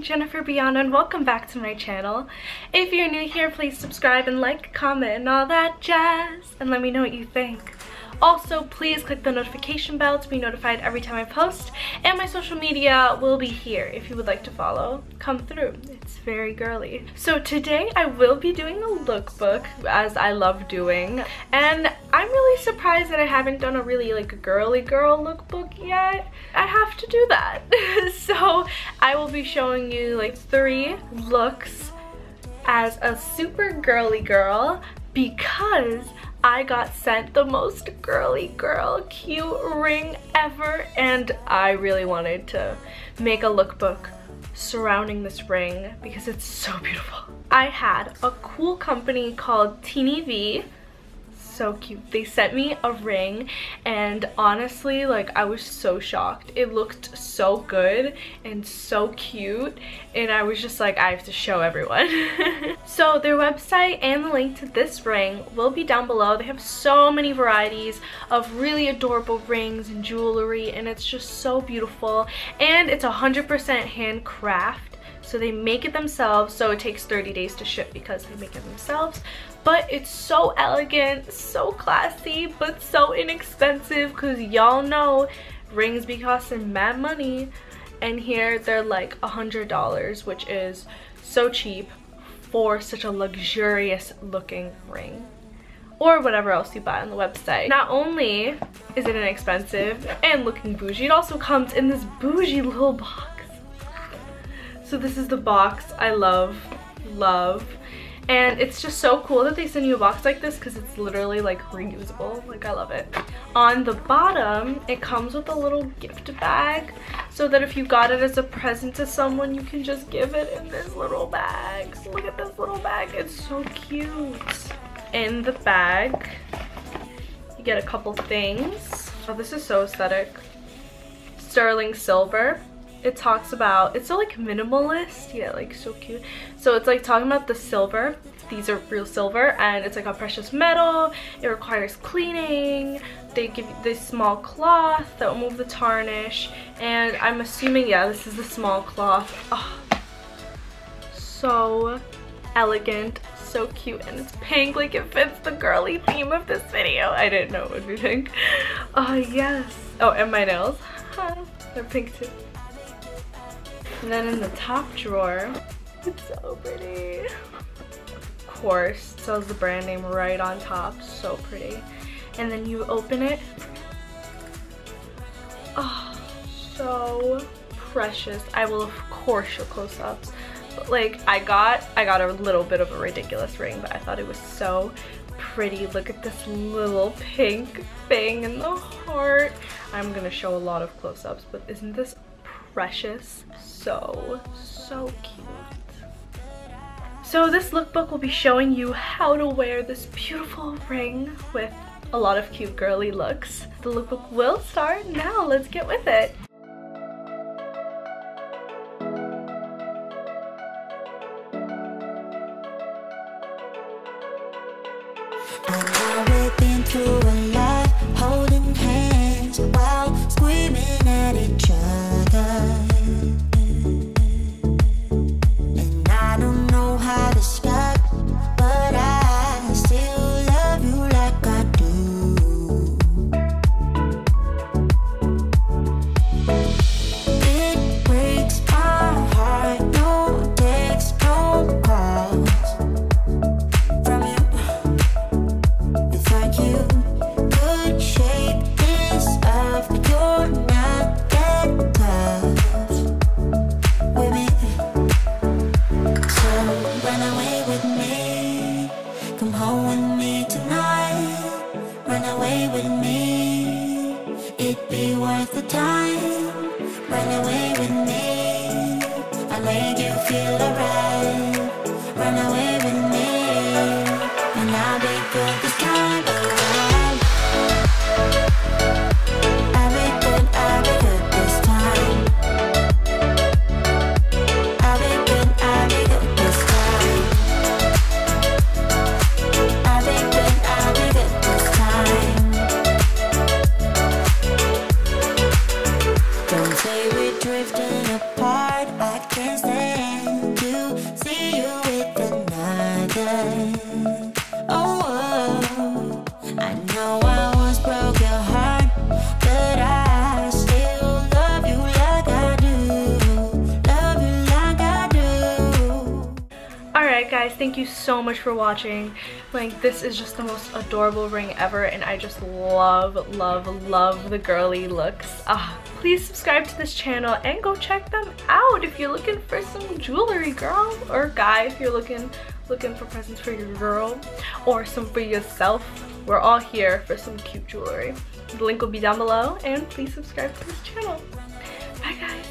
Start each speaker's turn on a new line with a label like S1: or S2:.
S1: Jennifer-Biana, and welcome back to my channel. If you're new here, please subscribe and like, comment, and all that jazz, and let me know what you think. Also, please click the notification bell to be notified every time I post, and my social media will be here if you would like to follow. Come through. It's very girly. So today I will be doing a lookbook, as I love doing, and I'm really surprised that I haven't done a really girly girl lookbook yet. I have to do that. So I will be showing you 3 looks as a super girly girl because I got sent the most girly girl cute ring ever, and I really wanted to make a lookbook surrounding this ring because it's so beautiful. I had a cool company called Tinnivi. So cute. They sent me a ring, and honestly, I was so shocked. It looked so good and so cute, and I was just like, I have to show everyone. So their website and the link to this ring will be down below. They have so many varieties of really adorable rings and jewelry, and it's just so beautiful, and it's 100% handcraft. So they make it themselves, so it takes 30 days to ship because they make it themselves. But it's so elegant, so classy, but so inexpensive because y'all know rings be costing mad money. And here they're like $100, which is so cheap for such a luxurious looking ring. Or whatever else you buy on the website. Not only is it inexpensive and looking bougie, it also comes in this bougie little box. So this is the box I love. And it's just so cool that they send you a box like this because it's literally reusable. I love it. On the bottom, it comes with a little gift bag so that if you got it as a present to someone, you can just give it in this little bag. Look at this little bag. It's so cute. In the bag, you get a couple things. Oh, this is so aesthetic. Sterling silver. It talks about, it's so minimalist, yeah, so cute. So it's talking about the silver. These are real silver, and it's a precious metal. It requires cleaning. They give you this small cloth that will move the tarnish, and I'm assuming, yeah, this is the small cloth. Oh, so elegant, so cute, and it's pink, it fits the girly theme of this video. I didn't know it would be pink. Oh yes. Oh, and my nails, they're pink too. And then in the top drawer, it's so pretty. Of course, it says the brand name right on top. So pretty. And then you open it. Oh, so precious. I will of course show close-ups. But I got a little bit of a ridiculous ring, but I thought it was so pretty. Look at this little pink thing in the heart. I'm gonna show a lot of close-ups, but isn't this precious? So cute. So this lookbook will be showing you how to wear this beautiful ring with a lot of cute girly looks. The lookbook will start now. Let's get with it.
S2: We've been through a lot, holding hands while screaming at each other. Good shape is of you're not that
S1: Alright guys, thank you so much for watching. Like, this is just the most adorable ring ever, and I just love the girly looks. Please subscribe to this channel and go check them out if you're looking for some jewelry, girl, or guy, if you're looking for presents for your girl or some for yourself. We're all here for some cute jewelry. The link will be down below, and please subscribe to this channel. Bye guys.